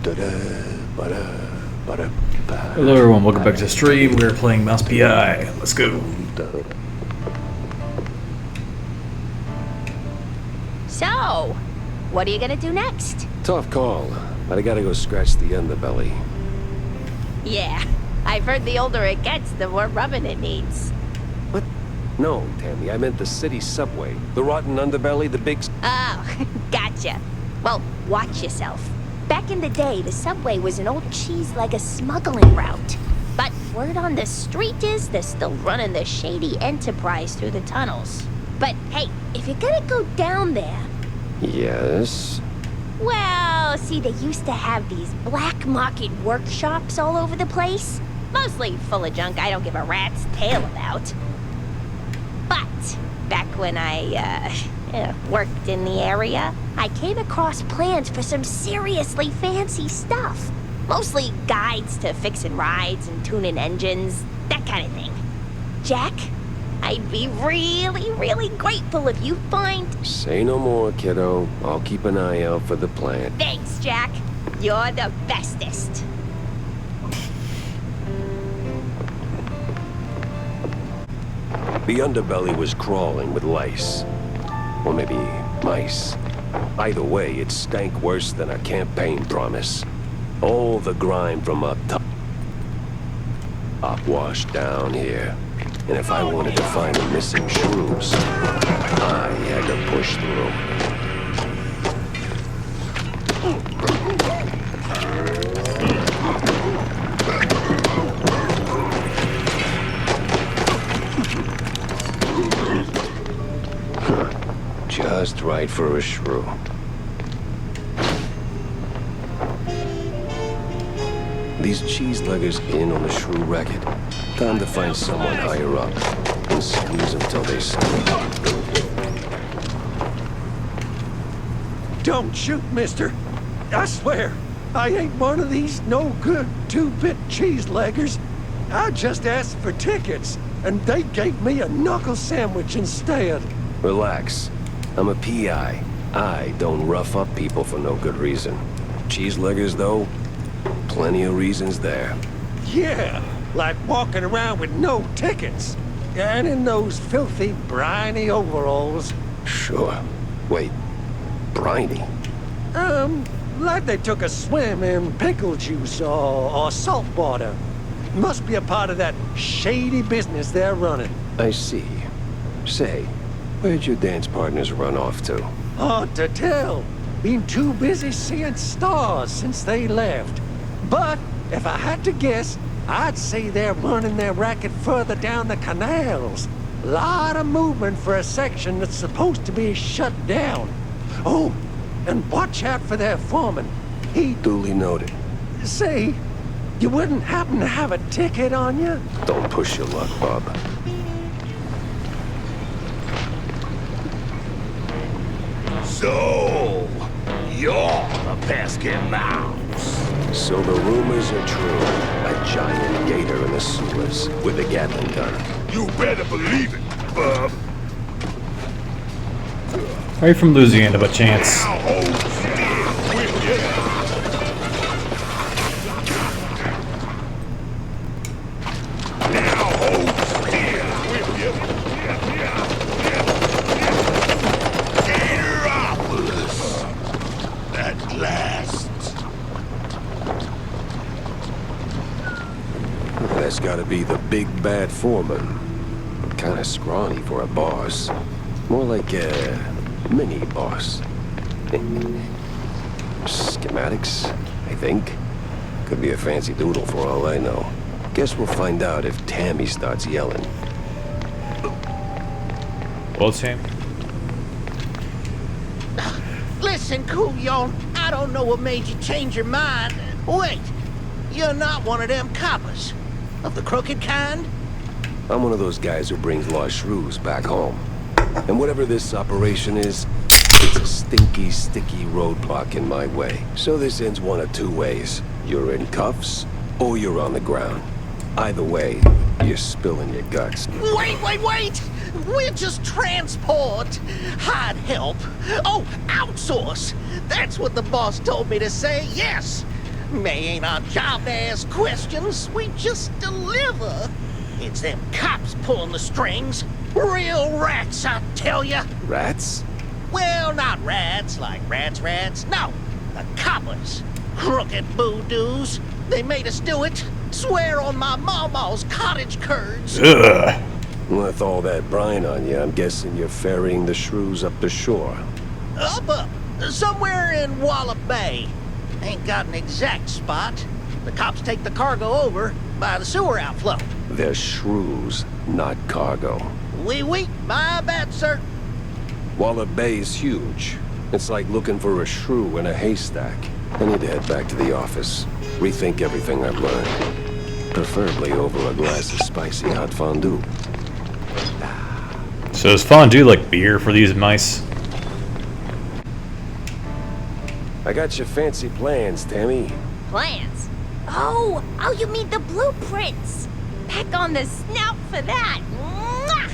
Hello everyone, welcome back to the stream. We're playing Mouse PI. Let's go. So, what are you gonna do next? Tough call, but I gotta go scratch the underbelly. Yeah, I've heard the older it gets, the more rubbing it needs. What? No, Tammy, I meant the city subway. The rotten underbelly, the big... Oh, gotcha. Well, watch yourself. Back in the day, the subway was an old cheese-leg smuggling route. But word on the street is they're still running the shady enterprise through the tunnels. But hey, if you're gonna go down there... Yes? Well, see, they used to have these black market workshops all over the place. Mostly full of junk I don't give a rat's tail about. But back when I, worked in the area, I came across plans for some seriously fancy stuff. Mostly guides to fixing rides and tuning engines, that kind of thing. Jack, I'd be really grateful if you find... Say no more, kiddo. I'll keep an eye out for the plan. Thanks, Jack. You're the bestest. The underbelly was crawling with lice. Or maybe mice. Either way, it stank worse than a campaign promise. All the grime from up top washed down here. And if I wanted to find the missing shrews, I had to push through. Just right for a shrew. These cheese-leggers in on the shrew racket. Time to find someone higher up and squeeze them till they squeak. Don't shoot, mister. I swear, I ain't one of these no-good two-bit cheese-leggers. I just asked for tickets, and they gave me a knuckle sandwich instead. Relax. I'm a PI. I don't rough up people for no good reason. Cheese-leggers, though, plenty of reasons there. Yeah, like walking around with no tickets. And in those filthy, briny overalls. Sure. Wait, briny? Like they took a swim in pickle juice or salt water. Must be a part of that shady business they're running. I see. Say, where'd your dance partners run off to? Hard to tell. Been too busy seeing stars since they left. But if I had to guess, I'd say they're running their racket further down the canals. Lot of movement for a section that's supposed to be shut down. Oh, and watch out for their foreman. He... Duly noted. Say, you wouldn't happen to have a ticket on you? Don't push your luck, Bob. So, you're the pesky mouse. So the rumors are true. A giant gator in the sewers with a Gatling gun. You better believe it, bub. Are you from Louisiana by chance? Now hold still with you. Now hold still with you. Gatoropoulos. At last. That's gotta be the big bad foreman. Kinda scrawny for a boss. More like a mini boss. Schematics, I think. Could be a fancy doodle for all I know. Guess we'll find out if Tammy starts yelling. Well, Sam. Listen, Couillon, I don't know what made you change your mind. Wait, you're not one of them coppers. Of the crooked kind? I'm one of those guys who brings lost shrews back home. And whatever this operation is, it's a stinky, sticky roadblock in my way. So this ends one of two ways. You're in cuffs, or you're on the ground. Either way, you're spilling your guts. Wait! We're just transport. Hide help. Oh, outsource. That's what the boss told me to say, yes. They ain't our job to ask questions. We just deliver. It's them cops pulling the strings. Real rats, I tell ya. Rats? Well, not rats like rats. No, the coppers. Crooked boodoos. They made us do it. Swear on my mama's cottage curds. Ugh. With all that brine on you, I'm guessing you're ferrying the shrews up the shore. Up. Somewhere in Wallop Bay. Ain't got an exact spot. The cops take the cargo over by the sewer outflow. They're shrews, not cargo. Oui, my bad, sir. Wallop Bay is huge. It's like looking for a shrew in a haystack. I need to head back to the office. Rethink everything I've learned. Preferably over a glass of spicy hot fondue. So is fondue like beer for these mice? I got your fancy plans, Tammy. Plans? Oh, you mean the blueprints? Back on the snout for that. Mwah!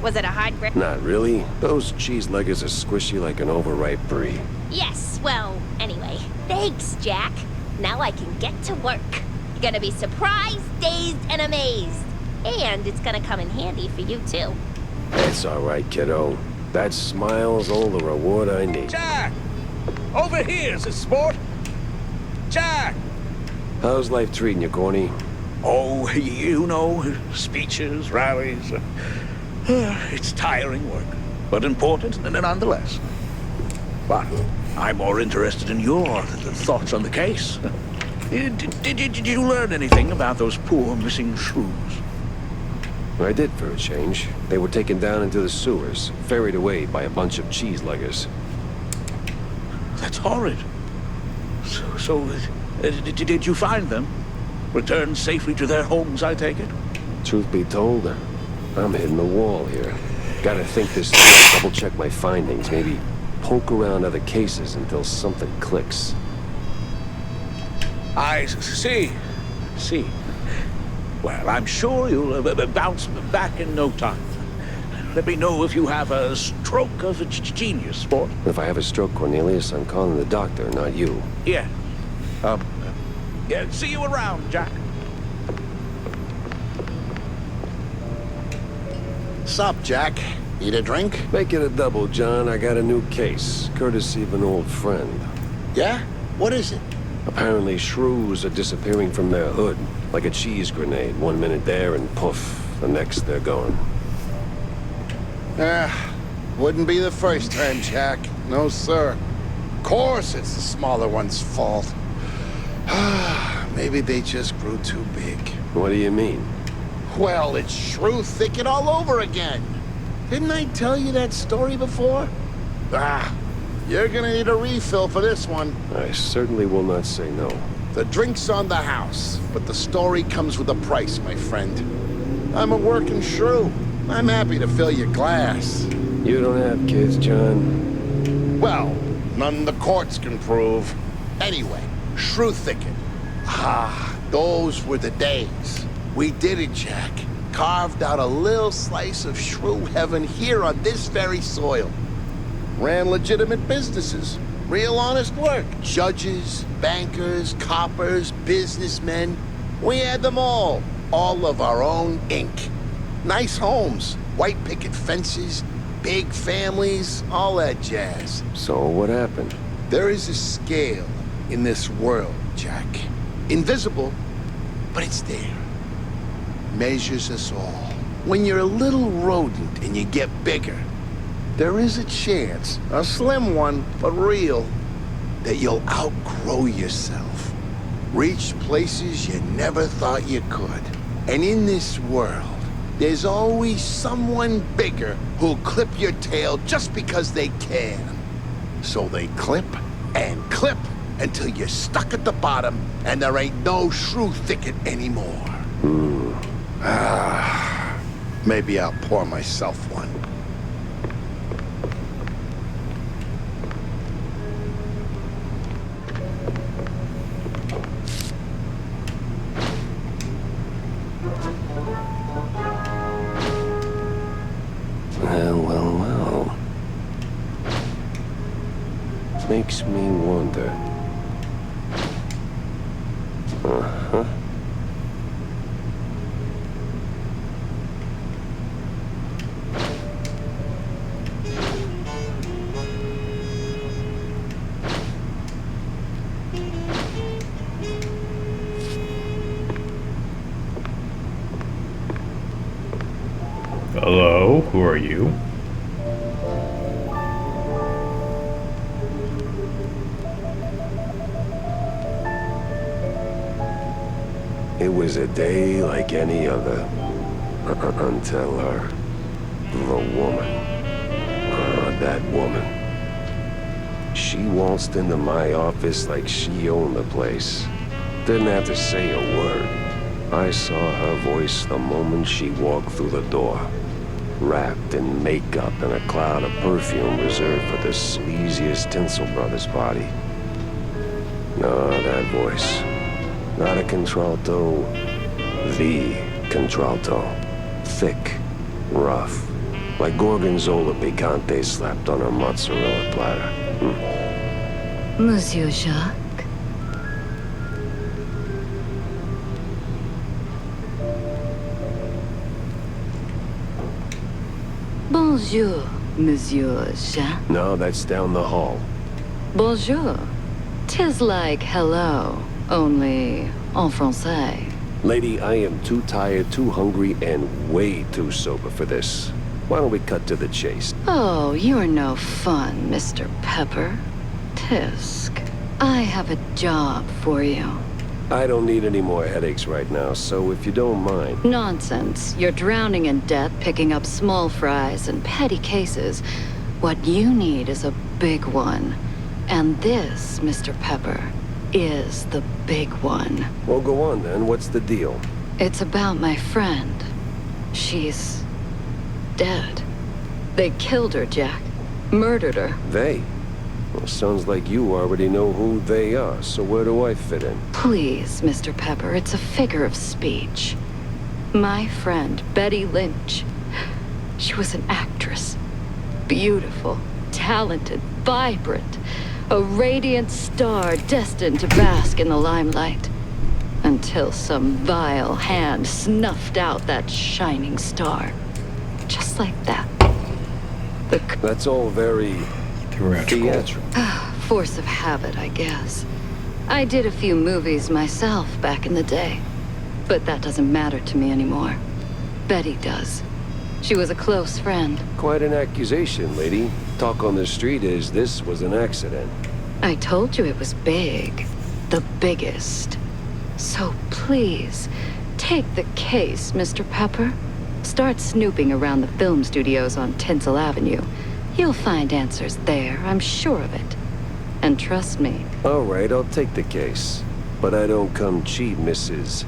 Was it a hard grip? Not really. Those cheese leggers are squishy like an overripe brie. Yes, well, anyway. Thanks, Jack. Now I can get to work. You're gonna be surprised, dazed, and amazed. And it's gonna come in handy for you, too. That's all right, kiddo. That smile's all the reward I need. Jack! Over here, sport! Jack! How's life treating you, Corny? Oh, you know, speeches, rallies. It's tiring work, but important nonetheless. But I'm more interested in your thoughts on the case. Did you learn anything about those poor missing shrews? I did for a change. They were taken down into the sewers, ferried away by a bunch of cheese leggers. That's horrid. So, did you find them? Returned safely to their homes, I take it? Truth be told, I'm hitting the wall here. Gotta think this through, double-check my findings, maybe poke around other cases until something clicks. I see. Well, I'm sure you'll bounce back in no time. Let me know if you have a stroke of genius, sport. If I have a stroke, Cornelius, I'm calling the doctor, not you. Yeah. Yeah, see you around, Jack. Sup, Jack? Need a drink? Make it a double, John. I got a new case, courtesy of an old friend. Yeah? What is it? Apparently, shrews are disappearing from their hood, like a cheese grenade. 1 minute there and poof, the next they're gone. Wouldn't be the first time, Jack. No, sir. Of course it's the smaller one's fault. Maybe they just grew too big. What do you mean? Well, it's shrew thicket all over again. Didn't I tell you that story before? You're gonna need a refill for this one. I certainly will not say no. The drink's on the house, but the story comes with a price, my friend. I'm a working shrew. I'm happy to fill your glass. You don't have kids, John? Well, none the courts can prove. Anyway, shrew thicket. Those were the days. We did it, Jack. Carved out a little slice of shrew heaven here on this very soil. Ran legitimate businesses. Real honest work. Judges, bankers, coppers, businessmen. We had them all. All of our own ink. Nice homes, white picket fences, big families, all that jazz. So what happened? There is a scale in this world, Jack. Invisible, but it's there. Measures us all. When you're a little rodent and you get bigger, there is a chance, a slim one, but real, that you'll outgrow yourself. Reach places you never thought you could. And in this world, there's always someone bigger who'll clip your tail just because they can. So they clip and clip until you're stuck at the bottom and there ain't no shrew thicket anymore. Maybe I'll pour myself one. Well. Makes me wonder. Uh-huh. Hello, who are you? It was a day like any other. Until her. The woman. That woman. She waltzed into my office like she owned the place. Didn't have to say a word. I saw her voice the moment she walked through the door. Wrapped in makeup and a cloud of perfume reserved for the sleaziest Tinsel Brothers party. No, that voice. Not a contralto. The contralto. Thick. Rough. Like Gorgonzola picante slapped on a mozzarella platter. Monsieur Jacques? Bonjour, Monsieur Jacques. No, that's down the hall. Bonjour. 'Tis like hello, only en français. Lady, I am too tired, too hungry, and way too sober for this. Why don't we cut to the chase? Oh, you're no fun, Mr. Pepper. Tisk. I have a job for you. I don't need any more headaches right now, so if you don't mind... Nonsense. You're drowning in debt, picking up small fries and petty cases. What you need is a big one. And this, Mr. Pepper, is the big one. Well, go on then. What's the deal? It's about my friend. She's... dead. They killed her, Jack. Murdered her. They? Well, sounds like you already know who they are, so where do I fit in? Please, Mr. Pepper, it's a figure of speech. My friend, Betty Lynch. She was an actress. Beautiful, talented, vibrant. A radiant star destined to bask in the limelight. Until some vile hand snuffed out that shining star. Just like that. That's all very... theatrical. Force of habit, I guess. I did a few movies myself back in the day. But that doesn't matter to me anymore. Betty does. She was a close friend. Quite an accusation, lady. Talk on the street is this was an accident. I told you it was big. The biggest. So please, take the case, Mr. Pepper. Start snooping around the film studios on Tinsel Avenue. You'll find answers there, I'm sure of it. And trust me. All right, I'll take the case. But I don't come cheap, Mrs.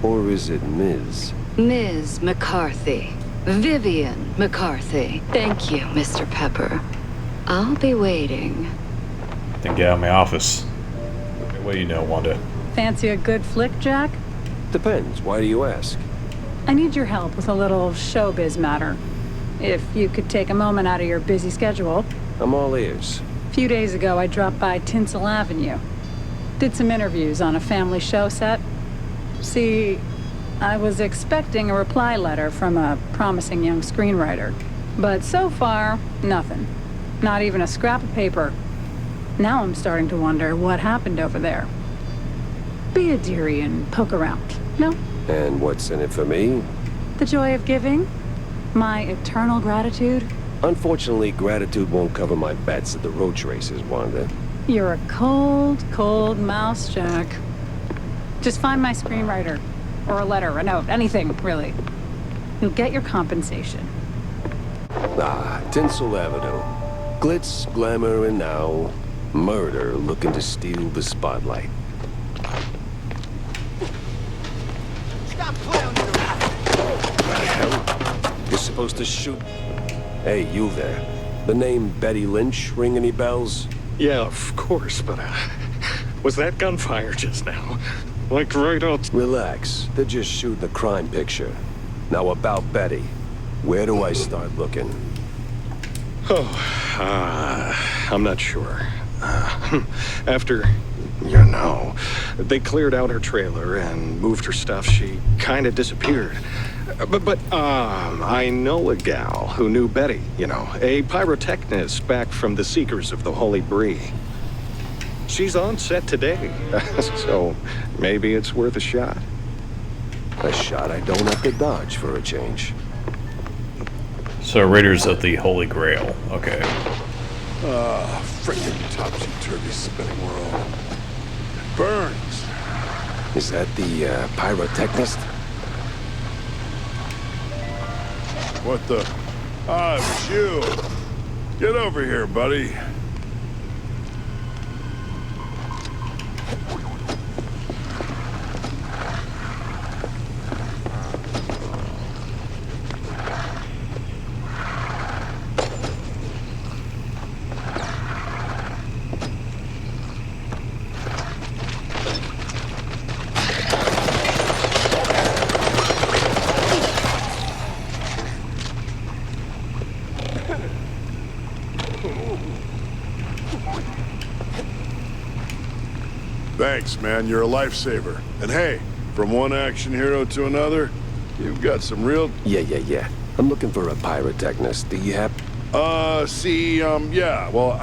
Or is it Ms.? Ms. McCarthy. Vivian McCarthy. Thank you, Mr. Pepper. I'll be waiting. Then get out of my office. What do you know, Wanda? Fancy a good flick, Jack? Depends. Why do you ask? I need your help with a little showbiz matter. If you could take a moment out of your busy schedule. I'm all ears. A few days ago, I dropped by Tinsel Avenue. Did some interviews on a family show set. See, I was expecting a reply letter from a promising young screenwriter. But so far, nothing. Not even a scrap of paper. Now I'm starting to wonder what happened over there. Be a dearie and poke around, no? And what's in it for me? The joy of giving? My eternal gratitude? Unfortunately, gratitude won't cover my bets at the roach races, Wanda. You're a cold, cold mouse, Jack. Just find my screenwriter. Or a letter, a note, anything, really. You'll get your compensation. Tinsel Avenue. Glitz, glamour, and now... murder looking to steal the spotlight. Stop clowning around. What the hell? You're supposed to shoot... Hey, you there. The name Betty Lynch ring any bells? Yeah, of course, but, was that gunfire just now? Like right out... Relax. They're just shooting a crime picture. Now about Betty. Where do I start looking? Oh, I'm not sure. After, you know, they cleared out her trailer and moved her stuff, she kind of disappeared. But I know a gal who knew Betty, you know, a pyrotechnist back from the Seekers of the Holy Bree. She's on set today, so maybe it's worth a shot. A shot I don't have to dodge for a change. So Raiders of the Holy Grail. Okay. Frickin' topsy-turvy spinning world. It burns. Is that the pyrotechnist? What the? Ah, it was you. Get over here, buddy. Thanks, man. You're a lifesaver. And hey, from one action hero to another, you've got some real... Yeah. I'm looking for a pyrotechnist. Do you have... yeah. Well,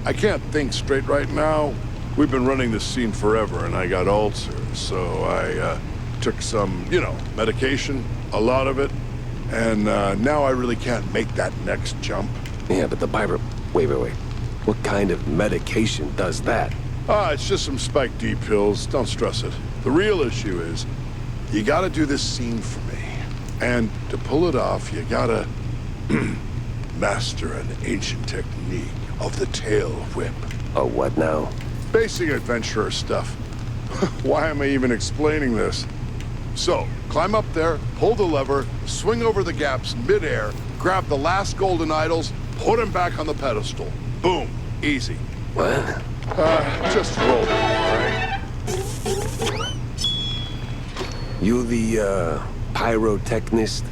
I can't think straight right now. We've been running this scene forever, and I got ulcers, so I, took some, you know, medication, a lot of it, and, now I really can't make that next jump. Yeah, but the pyro... Wait. What kind of medication does that? It's just some Spike D pills. Don't stress it. The real issue is, you gotta do this scene for me. And to pull it off, you gotta master an ancient technique of the tail whip. Oh, what now? Basic adventurer stuff. Why am I even explaining this? So, climb up there, pull the lever, swing over the gaps midair, grab the last golden idols, put them back on the pedestal. Boom. Easy. What? Just roll it, all right? You the, pyrotechnist?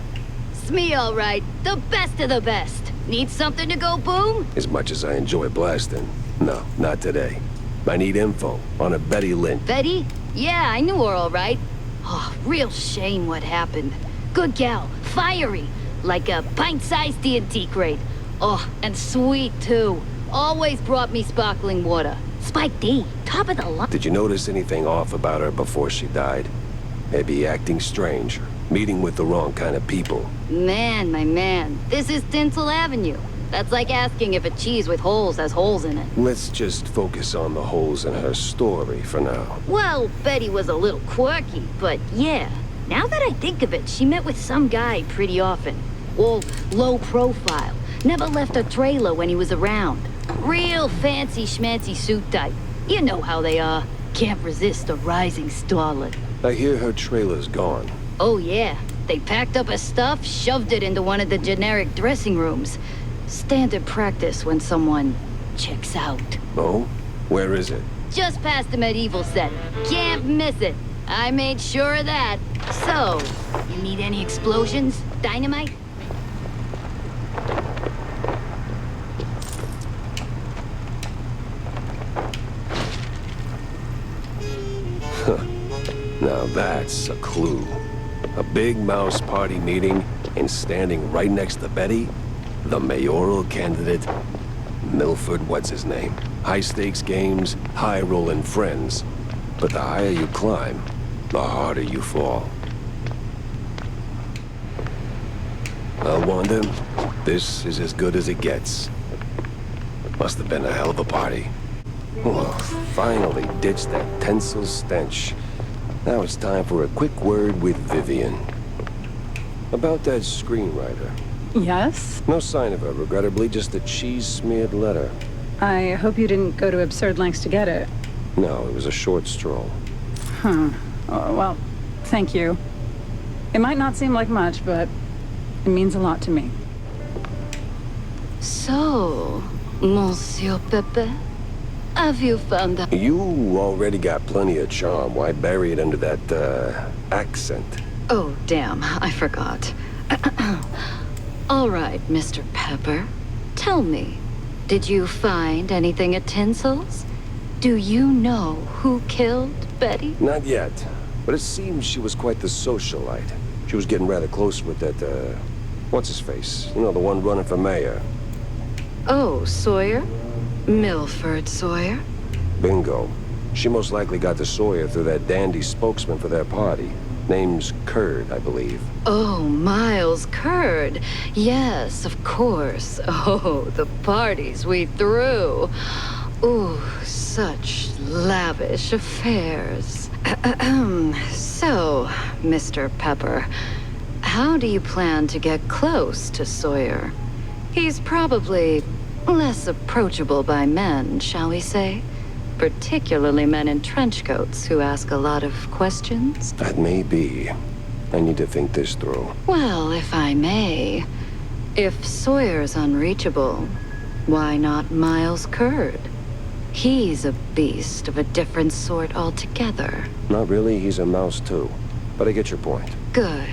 It's me, all right. The best of the best. Need something to go boom? As much as I enjoy blasting. No, not today. I need info on a Betty Lynch. Betty? Yeah, I knew her all right. Oh, real shame what happened. Good gal, fiery, like a pint-sized TNT crate. Oh, and sweet, too. Always brought me sparkling water. Spike D, top of the line. Did you notice anything off about her before she died? Maybe acting strange, or meeting with the wrong kind of people. Man, my man, this is Tinsel Avenue. That's like asking if a cheese with holes has holes in it. Let's just focus on the holes in her story for now. Well, Betty was a little quirky, but yeah. Now that I think of it, she met with some guy pretty often. All low profile. Never left her trailer when he was around. Real fancy schmancy suit type. You know how they are. Can't resist a rising starlet. I hear her trailer's gone. Oh yeah. They packed up her stuff, shoved it into one of the generic dressing rooms. Standard practice when someone checks out. Oh? Where is it? Just past the medieval set. Can't miss it. I made sure of that. So, you need any explosions? Dynamite? Now that's a clue. A big mouse party meeting, and standing right next to Betty, the mayoral candidate, Milford what's-his-name. High-stakes games, high-rolling friends. But the higher you climb, the harder you fall. Well, Wanda, this is as good as it gets. Must have been a hell of a party. Oh, finally ditched that tinsel stench. Now it's time for a quick word with Vivian. About that screenwriter. Yes? No sign of her, regrettably, just a cheese-smeared letter. I hope you didn't go to absurd lengths to get it. No, it was a short stroll. Oh, well, thank you. It might not seem like much, but it means a lot to me. So, Monsieur Pepe, have you found out? You already got plenty of charm. Why bury it under that, accent? Oh, damn, I forgot. All right, Mr. Pepper. Tell me, did you find anything at Tinsel's? Do you know who killed Betty? Not yet, but it seems she was quite the socialite. She was getting rather close with that, what's-his-face? You know, the one running for mayor. Oh, Sawyer? Milford Sawyer? Bingo. She most likely got to Sawyer through that dandy spokesman for their party. Name's Curd, I believe. Oh, Miles Curd. Yes, of course. Oh, the parties we threw. Ooh, such lavish affairs. So, Mr. Pepper, how do you plan to get close to Sawyer? He's probably less approachable by men, shall we say? Particularly men in trench coats who ask a lot of questions. That may be. I need to think this through. Well, if I may, if Sawyer's unreachable, why not Miles Curd? He's a beast of a different sort altogether. Not really, he's a mouse too. But I get your point. Good.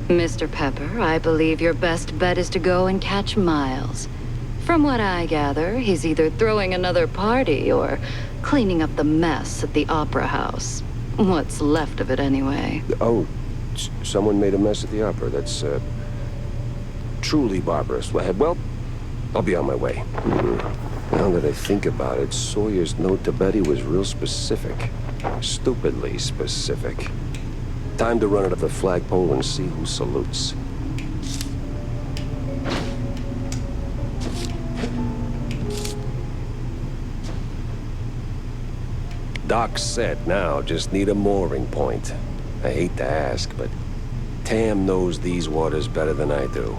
Mr. Pepper, I believe your best bet is to go and catch Miles. From what I gather, he's either throwing another party or cleaning up the mess at the Opera House. What's left of it, anyway. Oh, someone made a mess at the opera. That's, truly barbarous. Well, I'll be on my way. Now that I think about it, Sawyer's note to Betty was real specific. Stupidly specific. Time to run it up the flagpole and see who salutes. Dock's set now, just need a mooring point. I hate to ask, but Tam knows these waters better than I do.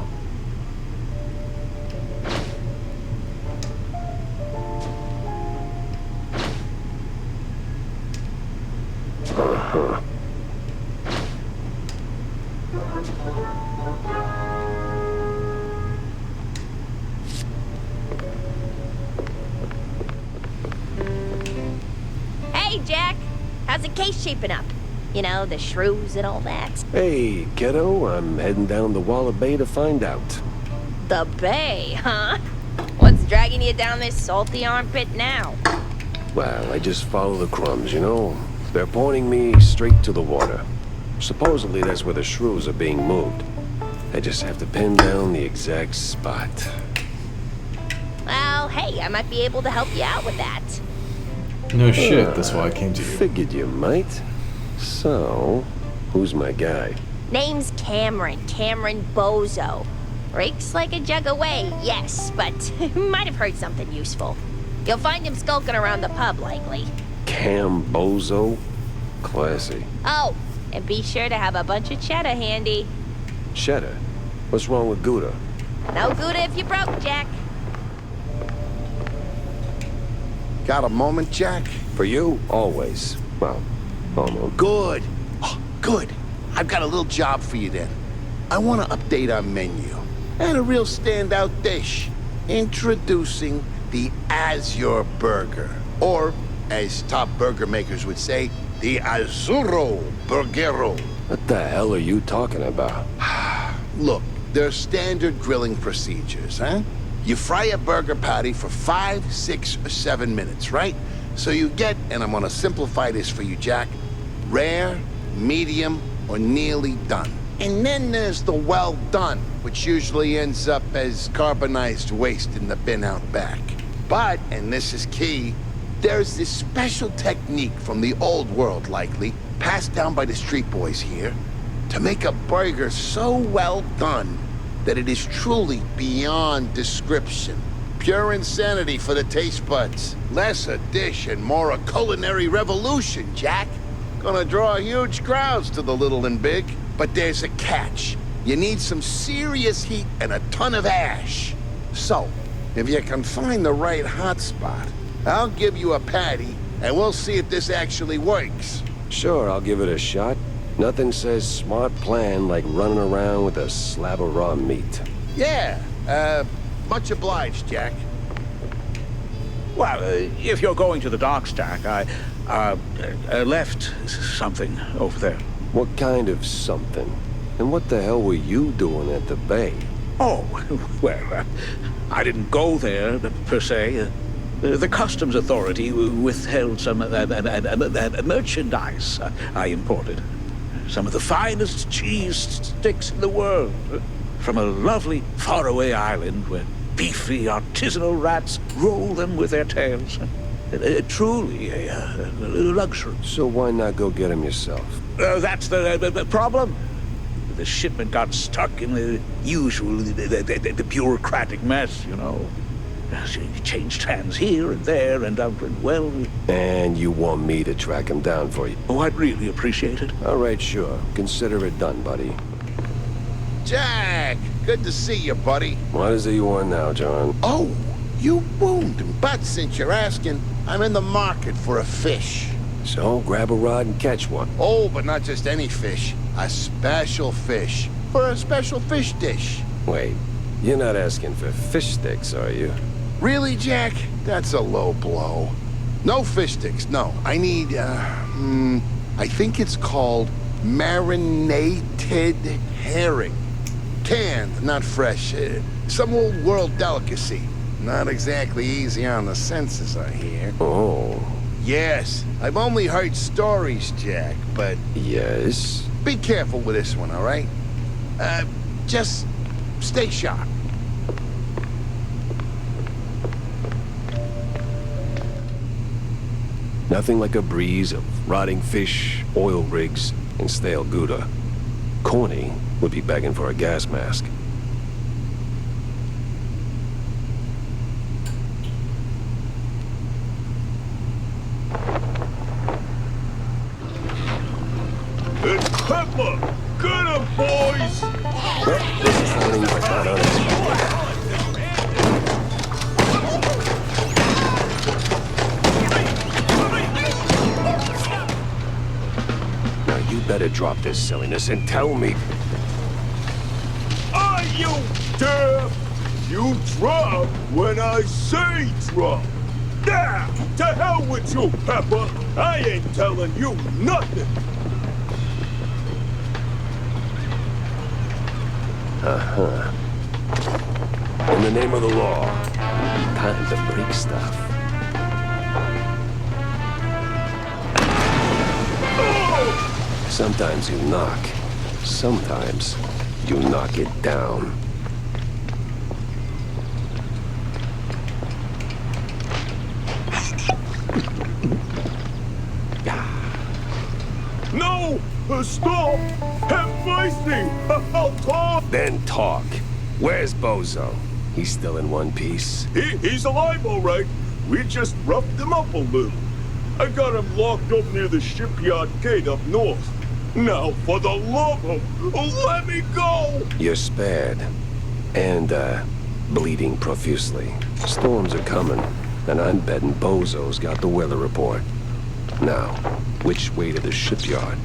Hey, Jack. How's the case shaping up? You know, the shrews and all that. Hey, kiddo, I'm heading down the Walla Bay to find out. The bay, huh? What's dragging you down this salty armpit now? Well, I just follow the crumbs, you know? They're pointing me straight to the water. Supposedly that's where the shrews are being moved. I just have to pin down the exact spot. Well, hey, I might be able to help you out with that. No shit, that's why I came to you. Figured you might. So, who's my guy? Name's Cameron Bozo. Rakes like a jug away, yes, but might have heard something useful. You'll find him skulking around the pub, likely. Cam Bozo? Classy. Oh, and be sure to have a bunch of cheddar handy. Cheddar? What's wrong with Gouda? No Gouda if you broke, Jack. Got a moment, Jack? For you, always. Well, almost. Good. Oh, good. I've got a little job for you then. I want to update our menu. And a real standout dish. Introducing the Azure Burger. Or, as top burger makers would say, the Azzurro Burgero. What the hell are you talking about? Look, they're standard grilling procedures, huh? You fry a burger patty for 5, 6, or 7 minutes, right? So you get, and I'm gonna simplify this for you, Jack, rare, medium, or nearly done. And then there's the well done, which usually ends up as carbonized waste in the bin out back. But, and this is key, there's this special technique from the old world, likely, passed down by the street boys here, to make a burger so well done that it is truly beyond description. Pure insanity for the taste buds. Less a dish and more a culinary revolution, Jack. Gonna draw huge crowds to the little and big. But there's a catch. You need some serious heat and a ton of ash. So, if you can find the right hotspot, I'll give you a patty, and we'll see if this actually works. Sure, I'll give it a shot. Nothing says smart plan like running around with a slab of raw meat. Yeah, much obliged, Jack. Well, if you're going to the docks, Jack, I left something over there. What kind of something? And what the hell were you doing at the bay? Oh, well, I didn't go there, per se. The customs authority withheld some merchandise I imported. Some of the finest cheese sticks in the world. From a lovely faraway island where beefy artisanal rats roll them with their tails. Truly a luxury. So why not go get him yourself? That's the problem. The shipment got stuck in the usual the bureaucratic mess, you know. It changed hands here and there, and well... And you want me to track him down for you? Oh, I'd really appreciate it. All right, sure. Consider it done, buddy. Jack, good to see you, buddy. What is it you want now, John? Oh, you boomed. But since you're asking, I'm in the market for a fish. So, grab a rod and catch one. Oh, but not just any fish. A special fish. For a special fish dish. Wait, you're not asking for fish sticks, are you? Really, Jack? That's a low blow. No fish sticks, no. I need, I think it's called marinated herring. Canned, not fresh. Some old world delicacy. Not exactly easy on the senses, I hear. Oh. Yes, I've only heard stories, Jack, but... Yes? Be careful with this one, all right? Just stay sharp. Nothing like a breeze of rotting fish, oil rigs, and stale Gouda. Corny would be begging for a gas mask. Pepper! Get him, boys! Well, disappointing, but not unexpected. Now you better drop this silliness and tell me... Are you deaf? You drop when I say drop. Nah, to hell with you, Pepper. I ain't telling you nothing. Uh-huh. In the name of the law, time to break stuff. Sometimes you knock. Sometimes you knock it down. No! Stop! Have mercy! I'll talk! Then talk. Where's Bozo? He's still in one piece? He's alive, all right. We just roughed him up a little. I got him locked up near the shipyard gate up north. Now, for the love of... let me go! You're spared. And, bleeding profusely. Storms are coming, and I'm betting Bozo's got the weather report. Now, which way to the shipyard?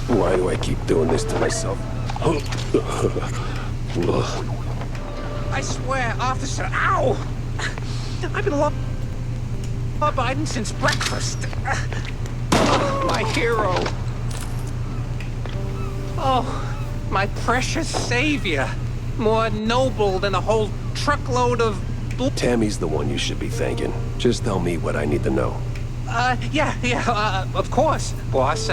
Why do I keep doing this to myself? I swear, officer, ow! I've been law-abiding since breakfast. My hero. Oh, my precious savior. More noble than a whole truckload of... Tammy's the one you should be thanking. Just tell me what I need to know. Yeah, of course, boss.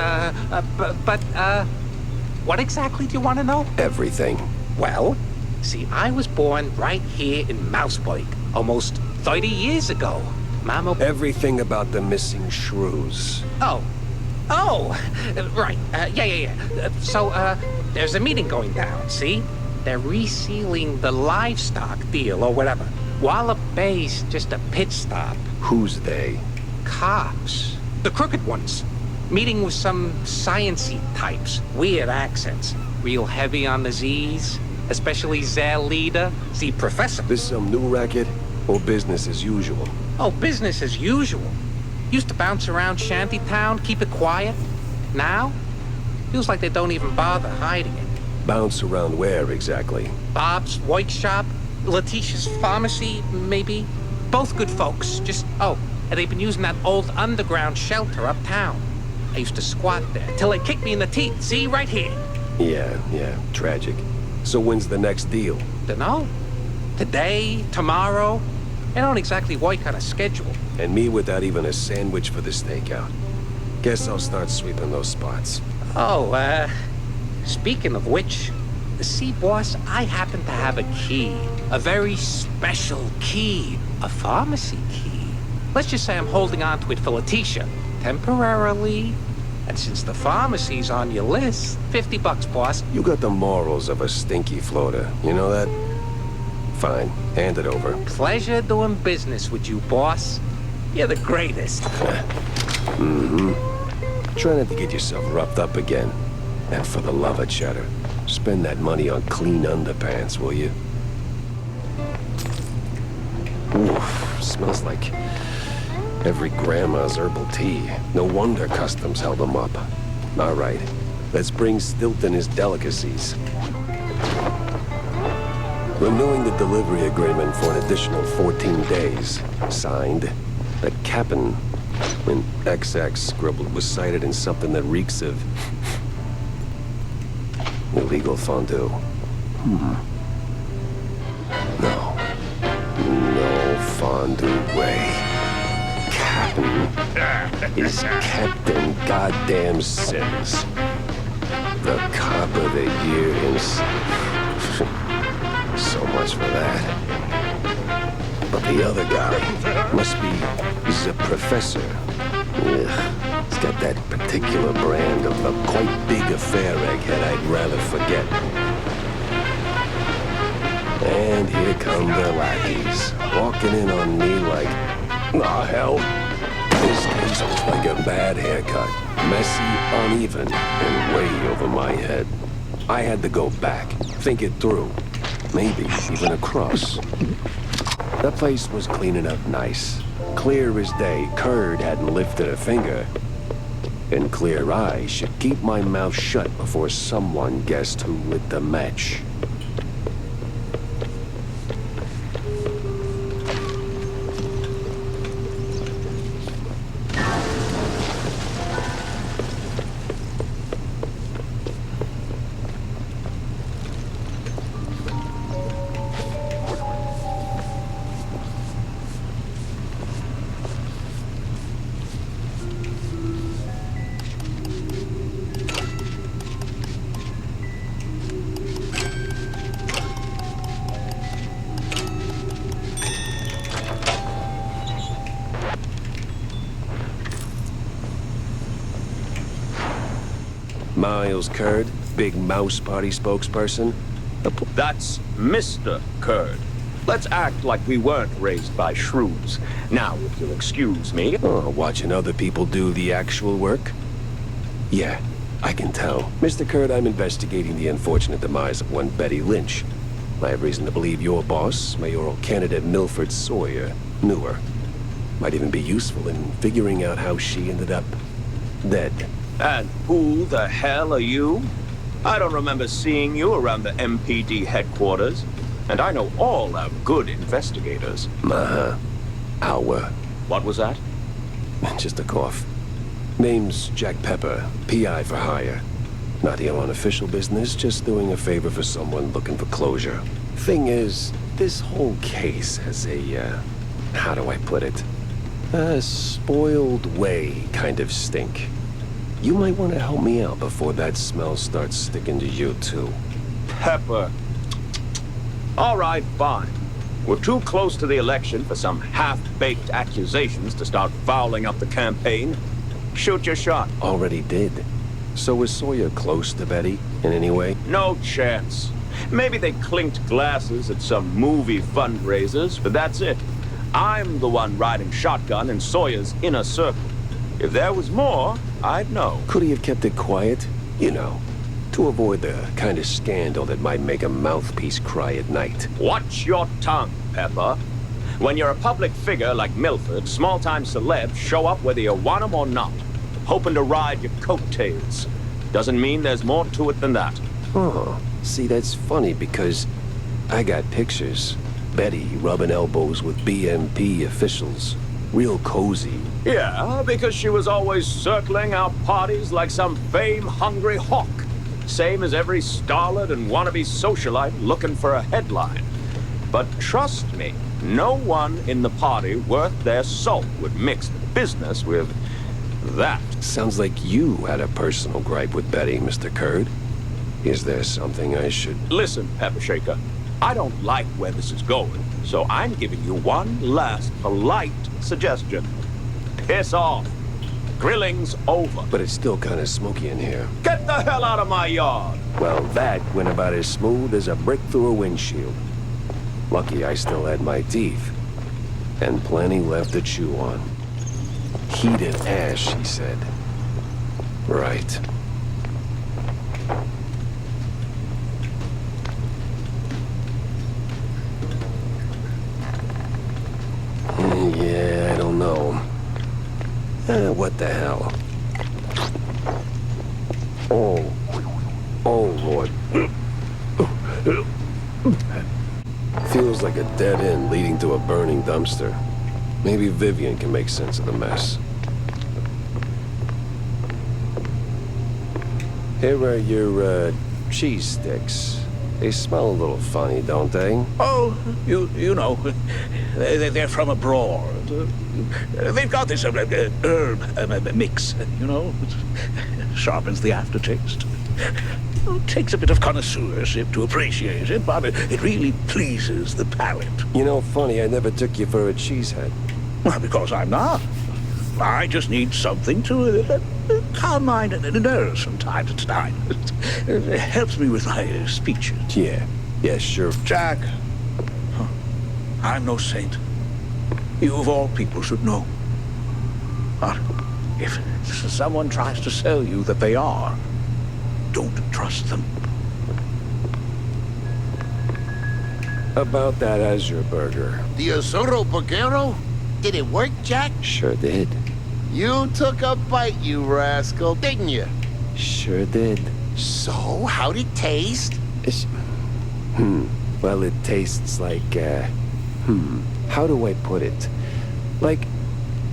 What exactly do you want to know? Everything. Well, see, I was born right here in Mouseburg, almost 30 years ago. Mama... Everything about the missing shrews. Oh, right, yeah. So, there's a meeting going down, see? They're resealing the livestock deal or whatever. Wallop Bay's just a pit stop. Who's they? Cops. The crooked ones. Meeting with some science-y types. Weird accents. Real heavy on the Z's. Especially their leader, the professor. This some new racket or business as usual? Oh, business as usual. Used to bounce around Shantytown, keep it quiet. Now, feels like they don't even bother hiding it. Bounce around where exactly? Bob's White Shop, Letitia's Pharmacy, maybe. Both good folks, just, and they've been using that old underground shelter uptown. I used to squat there till they kicked me in the teeth. See, right here. Yeah, tragic. So when's the next deal? Dunno. Today, tomorrow. I don't exactly work on a schedule. And me without even a sandwich for the stakeout. Guess I'll start sweeping those spots. Oh, speaking of which, see, boss, I happen to have a key. A very special key. A pharmacy key. Let's just say I'm holding on to it for Letitia. Temporarily. And since the pharmacy's on your list, $50, boss. You got the morals of a stinky floater. You know that? Fine. Hand it over. Pleasure doing business with you, boss. You're the greatest. Mm-hmm. Try not to get yourself roughed up again. And for the love of cheddar, spend that money on clean underpants, will you? Oof, smells like every grandma's herbal tea. No wonder customs held them up. All right, let's bring Stilton his delicacies. Renewing the delivery agreement for an additional 14 days. Signed, the captain. When XX scribbled was cited in something that reeks of illegal fondue. No fondue way. Captain is Captain Goddamn Sims. The cop of the year himself. So much for that. But the other guy must be the professor. Ugh. He's got that particular brand of a quite big affair egghead I'd rather forget. And here come the lackeys, walking in on me like, oh hell. This case was like a bad haircut. Messy, uneven, and way over my head. I had to go back, think it through. Maybe even across. The place was cleaning up nice. Clear as day, Curd hadn't lifted a finger. And clear eyes should keep my mouth shut before someone guessed who lit the match. Miles Curd, big mouse party spokesperson. That's Mr. Curd. Let's act like we weren't raised by shrews. Now, if you'll excuse me. Oh, watching other people do the actual work? Yeah, I can tell. Mr. Curd, I'm investigating the unfortunate demise of one Betty Lynch. I have reason to believe your boss, mayoral candidate Milford Sawyer, knew her. Might even be useful in figuring out how she ended up dead. And who the hell are you? I don't remember seeing you around the MPD headquarters. And I know all our good investigators. Our. What was that? Just a cough. Name's Jack Pepper, PI for hire. Not here on official business, just doing a favor for someone looking for closure. Thing is, this whole case has a, how do I put it? A spoiled way kind of stink. You might want to help me out before that smell starts sticking to you, too. Pepper. All right, fine. We're too close to the election for some half-baked accusations to start fouling up the campaign. Shoot your shot. Already did. So was Sawyer close to Betty in any way? No chance. Maybe they clinked glasses at some movie fundraisers, but that's it. I'm the one riding shotgun in Sawyer's inner circle. If there was more, I'd know. Could he have kept it quiet? You know, to avoid the kind of scandal that might make a mouthpiece cry at night. Watch your tongue, Pepper. When you're a public figure like Milford, small-time celebs show up whether you want them or not, hoping to ride your coattails. Doesn't mean there's more to it than that. Oh, see, that's funny because I got pictures. Betty rubbing elbows with BMP officials. Real cozy. Yeah, because she was always circling our parties like some fame-hungry hawk. Same as every starlet and wannabe socialite looking for a headline. But trust me, no one in the party worth their salt would mix business with that. Sounds like you had a personal gripe with Betty, Mr. Kurd. Is there something I should... Listen, Pepper Shaker, I don't like where this is going, so I'm giving you one last polite suggestion. Piss off. Grilling's over. But it's still kind of smoky in here. Get the hell out of my yard! Well, that went about as smooth as a brick through a windshield. Lucky I still had my teeth. And plenty left to chew on. Heated ash, he said. Right. Yeah, I don't know. What the hell? Oh. Oh, Lord. Feels like a dead end leading to a burning dumpster. Maybe Vivian can make sense of the mess. Here are your, cheese sticks. They smell a little funny, don't they? Oh, you know, they're from abroad. They've got this herb mix, you know, it sharpens the aftertaste. It takes a bit of connoisseurship to appreciate it, but it really pleases the palate. You know, funny, I never took you for a cheesehead. Well, because I'm not. I just need something to calm my nerves from time to time. It helps me with my speeches. Yeah, sure. Jack, I'm no saint. You of all people should know. But if someone tries to sell you that they are, don't trust them. About that Azure burger. The Azuro Burgero? Did it work, Jack? Sure did. You took a bite, you rascal, didn't you? Sure did. So, how'd it taste? Well, it tastes like, how do I put it? Like,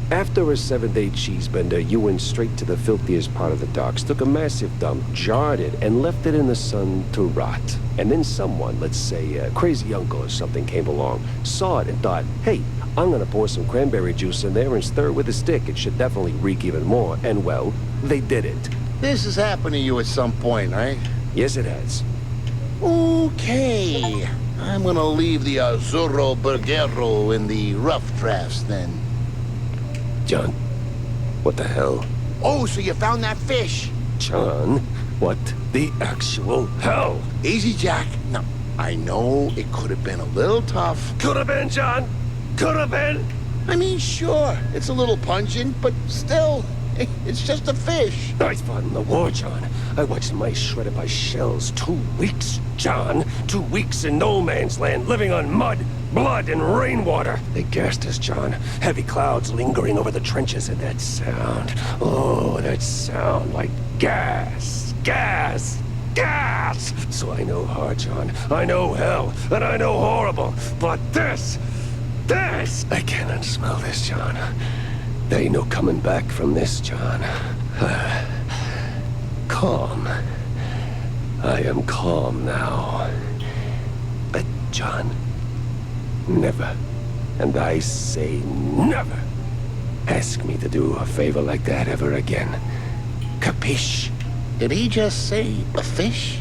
after a 7-day cheese bender, you went straight to the filthiest part of the docks, took a massive dump, jarred it, and left it in the sun to rot. And then someone, let's say a crazy uncle or something, came along, saw it and thought, hey, I'm gonna pour some cranberry juice in there and stir it with a stick. It should definitely reek even more. And well, they did it. This has happened to you at some point, right? Yes, it has. Okay. I'm gonna leave the Azuro Burgero in the rough drafts then. John, what the hell? Oh, so you found that fish? John, what the actual hell? Easy, Jack. No, I know it could have been a little tough. Could have been, John. Could have been. I mean, sure, it's a little pungent, but still, it's just a fish. I fought in the war, John. I watched mice shredded by shells. 2 weeks, John. 2 weeks in no man's land, living on mud, blood, and rainwater. They gassed us, John. Heavy clouds lingering over the trenches, and that sound. Oh, that sound like gas. Gas. Gas! So I know hard, John. I know hell, and I know horrible. But this! I cannot smell this, John. There ain't no coming back from this, John. Calm. I am calm now. But, John, never, and I say never, ask me to do a favor like that ever again. Capiche? Did he just say a fish?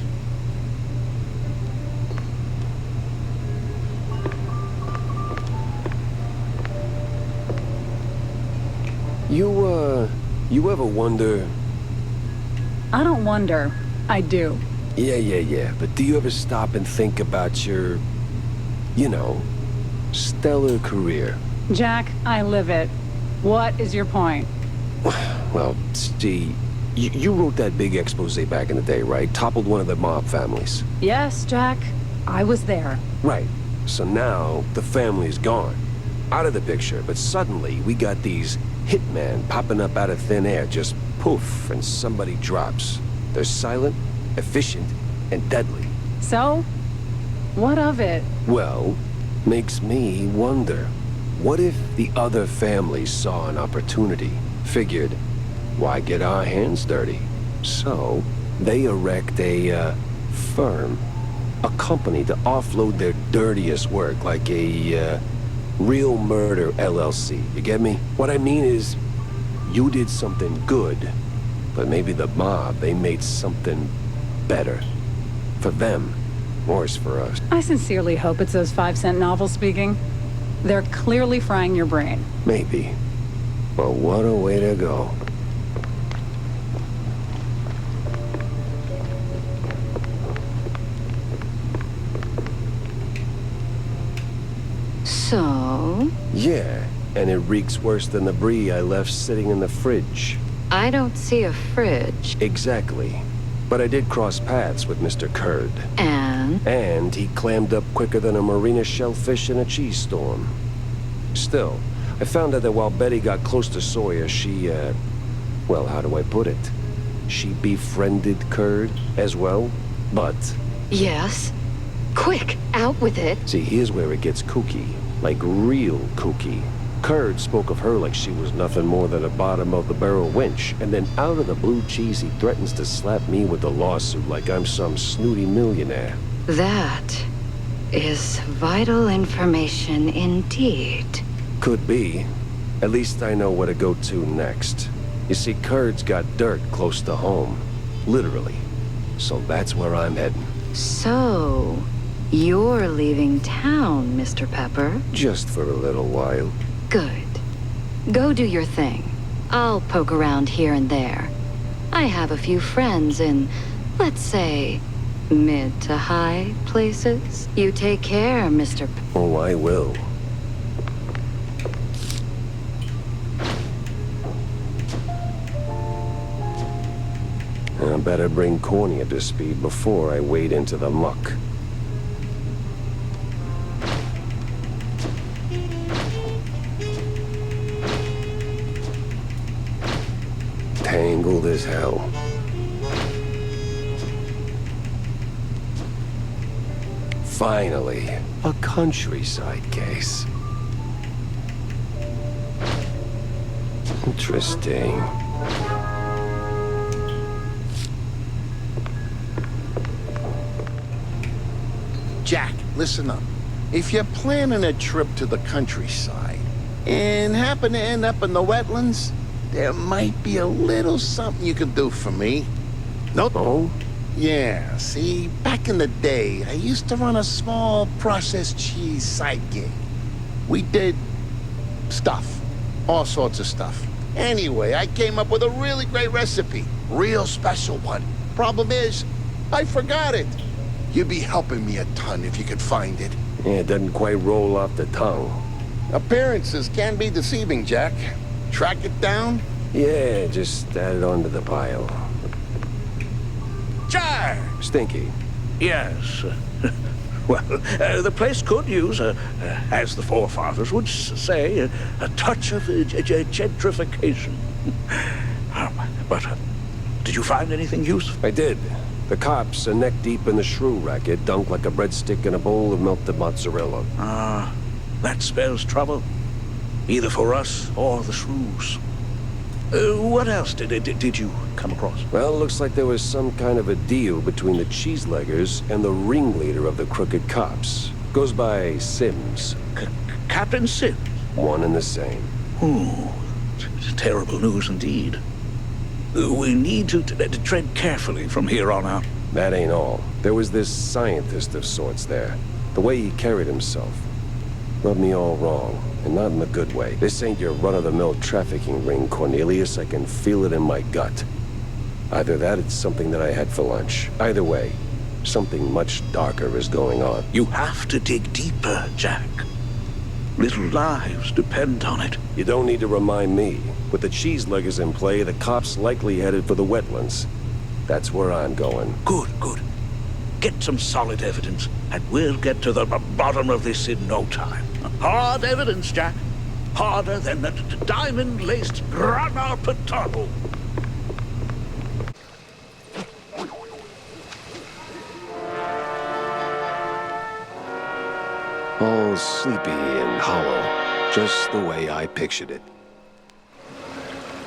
You ever wonder... I don't wonder. I do. Yeah. But do you ever stop and think about your, you know, stellar career? Jack, I live it. What is your point? Well, see, you wrote that big expose back in the day, right? Toppled one of the mob families. Yes, Jack. I was there. Right. So now, the family's gone. Out of the picture, but suddenly we got these hitmen popping up out of thin air, just poof, and somebody drops. They're silent, efficient, and deadly. So? What of it? Well, makes me wonder. What if the other families saw an opportunity, figured, why get our hands dirty? So, they erect a, firm, a company to offload their dirtiest work, like a, Real Murder LLC. You get me? What I mean is, you did something good, but maybe the mob, they made something better. For them, worse for us. I sincerely hope it's those 5-cent novels speaking. They're clearly frying your brain. Maybe. But what a way to go. So? Yeah, and it reeks worse than the brie I left sitting in the fridge. I don't see a fridge. Exactly. But I did cross paths with Mr. Kurd. And? And he clammed up quicker than a marina shellfish in a cheese storm. Still, I found out that while Betty got close to Sawyer, she, well, how do I put it? She befriended Kurd as well, but... Yes. Quick, out with it. See, here's where it gets kooky. Like real kooky. Kurd spoke of her like she was nothing more than a bottom-of-the-barrel wench, and then out of the blue cheese he threatens to slap me with a lawsuit like I'm some snooty millionaire. That is vital information indeed. Could be. At least I know where to go to next. You see, Kurd's got dirt close to home. Literally. So that's where I'm heading. So, you're leaving town, Mr. Pepper? Just for a little while. Good. Go do your thing. I'll poke around here and there. I have a few friends in, let's say, mid to high places. You take care, Mr. Oh, I will. I better bring Corny up to speed before I wade into the muck. Tangled as hell. Finally, a countryside case. Interesting. Jack, listen up. If you're planning a trip to the countryside and happen to end up in the wetlands, there might be a little something you can do for me. No? Oh? Yeah, see, back in the day, I used to run a small processed cheese side gig. We did stuff. All sorts of stuff. Anyway, I came up with a really great recipe. Real special one. Problem is, I forgot it. You'd be helping me a ton if you could find it. Yeah, it doesn't quite roll off the tongue. Appearances can be deceiving, Jack. Track it down? Yeah, just add it onto the pile. Jack! Stinky. Yes. Well, the place could use, as the forefathers would say, a touch of gentrification. But did you find anything useful? I did. The cops are neck-deep in the shrew racket, dunked like a breadstick in a bowl of melted mozzarella. Ah, that spells trouble. Either for us or the shrews. What else did you come across? Well, it looks like there was some kind of a deal between the cheeseleggers and the ringleader of the crooked cops. Goes by Sims. Captain Sims? One and the same. Ooh, terrible news indeed. We need to tread carefully from here on out. That ain't all. There was this scientist of sorts there. The way he carried himself rubbed me all wrong, and not in the good way. This ain't your run-of-the-mill trafficking ring, Cornelius. I can feel it in my gut. Either that, it's something that I had for lunch. Either way, something much darker is going on. You have to dig deeper, Jack. Little lives depend on it. You don't need to remind me. With the cheeseleggers in play, the cops likely headed for the wetlands. That's where I'm going. Good, good. Get some solid evidence, and we'll get to the bottom of this in no time. Hard evidence, Jack. Harder than the diamond-laced grana padano. All sleepy and hollow. Just the way I pictured it.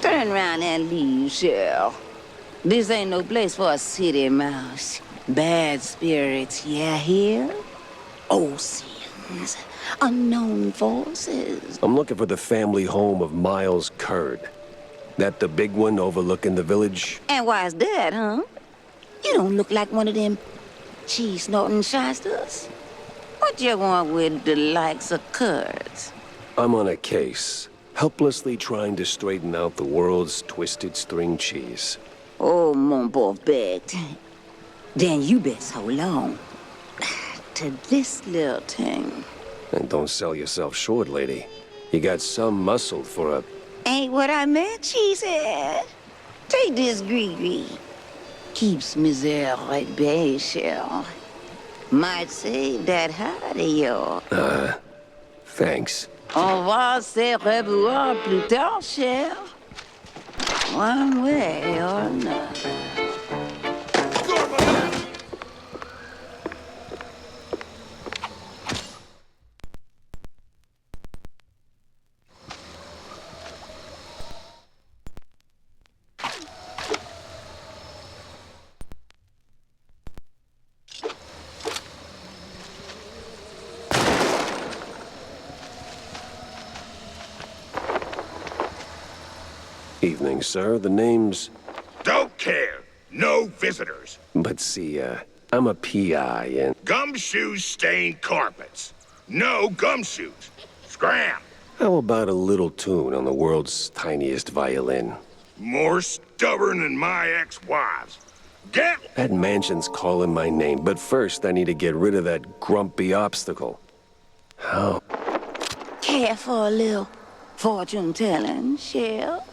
Turn around and leave, Shell. This ain't no place for a city mouse. Bad spirits, yeah, here? Old sins, unknown forces. I'm looking for the family home of Miles Curd. That the big one overlooking the village? And why's that, huh? You don't look like one of them cheese-snorting shysters. What you want with the likes of Curds? I'm on a case, helplessly trying to straighten out the world's twisted string cheese. Oh, mon pauvre bête. Then you best hold on to this little thing. And don't sell yourself short, lady. You got some muscle for a... Ain't what I meant, she said. Take this gree-gree. Keeps misère at bay, Shell. Might save that heart of yours. Thanks. On va se revoir plus tard, Shell. One way or another. Evening, sir. The name's... Don't care. No visitors. But see, I'm a PI and... Gumshoes stain carpets. No gumshoes. Scram. How about a little tune on the world's tiniest violin? More stubborn than my ex-wives. Get... That mansion's calling my name, but first I need to get rid of that grumpy obstacle. How? Care for a little fortune-telling, Shell?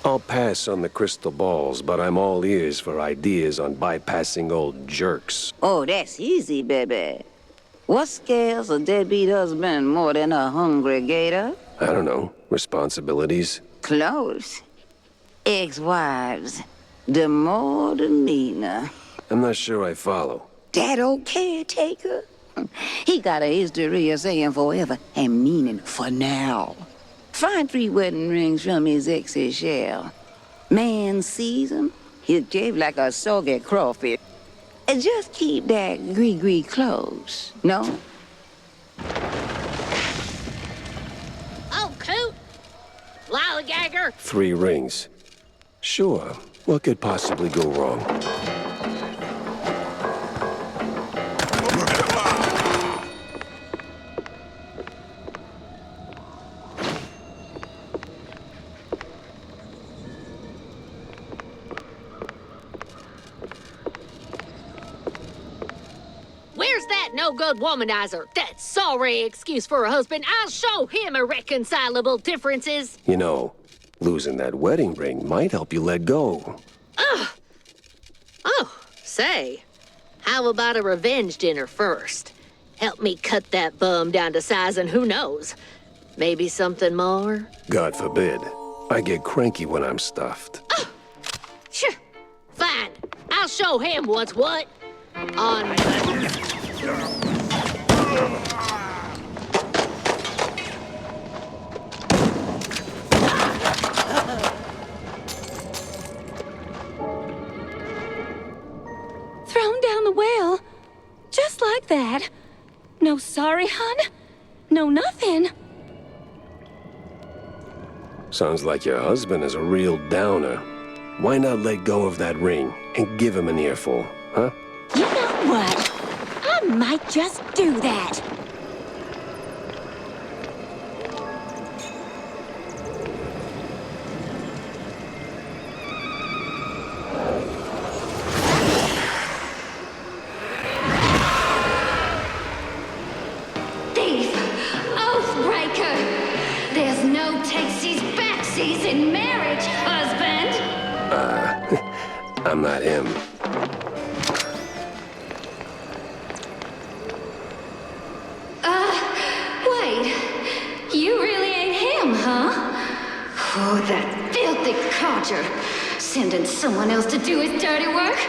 I'll pass on the crystal balls, but I'm all ears for ideas on bypassing old jerks. Oh, that's easy, baby. What scares a deadbeat husband more than a hungry gator? I don't know. Responsibilities? Close. Ex-wives. The more the meaner. I'm not sure I follow. That old caretaker? He got a history of saying forever and meaning for now. Find 3 wedding rings from his ex's Shell. Man sees him, he'll shave like a soggy crawfish. And just keep that gree-gree close, no? Oh, Coot! Lollygagger! 3 rings. Sure. What could possibly go wrong? Where's that no-good womanizer? That sorry excuse for a husband. I'll show him irreconcilable differences. You know, losing that wedding ring might help you let go. Ugh. Oh, say, how about a revenge dinner first? Help me cut that bum down to size and who knows, maybe something more? God forbid. I get cranky when I'm stuffed. Oh, sure. Fine. I'll show him what's what. On... Thrown down the well. Just like that. No sorry, hun? No nothing. Sounds like your husband is a real downer. Why not let go of that ring and give him an earful, huh? You know what? I might just do that. Thief! Oathbreaker! There's no takesies backsies in marriage, husband! I'm not him. codger, sending someone else to do his dirty work.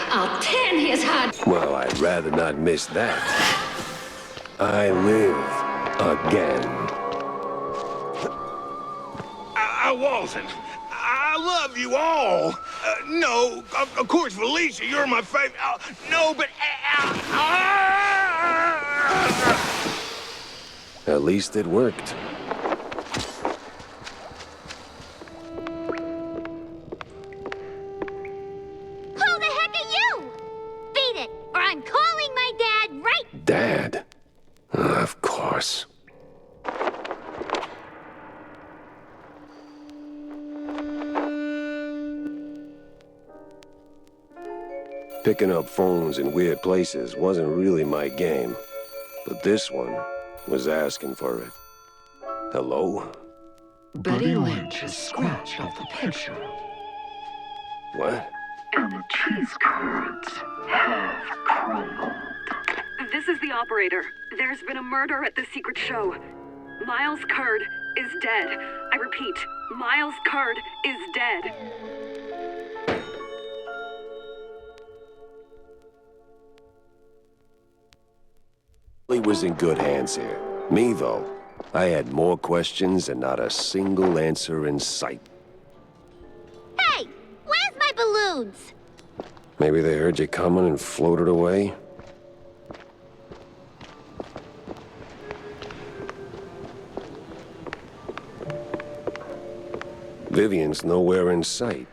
I'll tan his hide. Well, I'd rather not miss that. I live again. I wasn't. I love you all. No, of course, Felicia, you're my favorite. No, but... At least it worked. Who the heck are you? Beat it, or I'm calling my dad right... Dad? Of course. Picking up phones in weird places wasn't really my game, but this one was asking for it. Hello? Betty Lynch is scratched off the picture. What? And the cheese curds have crumbled. This is the operator. There's been a murder at the secret show. Miles Curd is dead. I repeat, Miles Curd is dead. He was in good hands here. Me, though, I had more questions and not a single answer in sight. Hey, where's my balloons? Maybe they heard you coming and floated away? Vivian's nowhere in sight.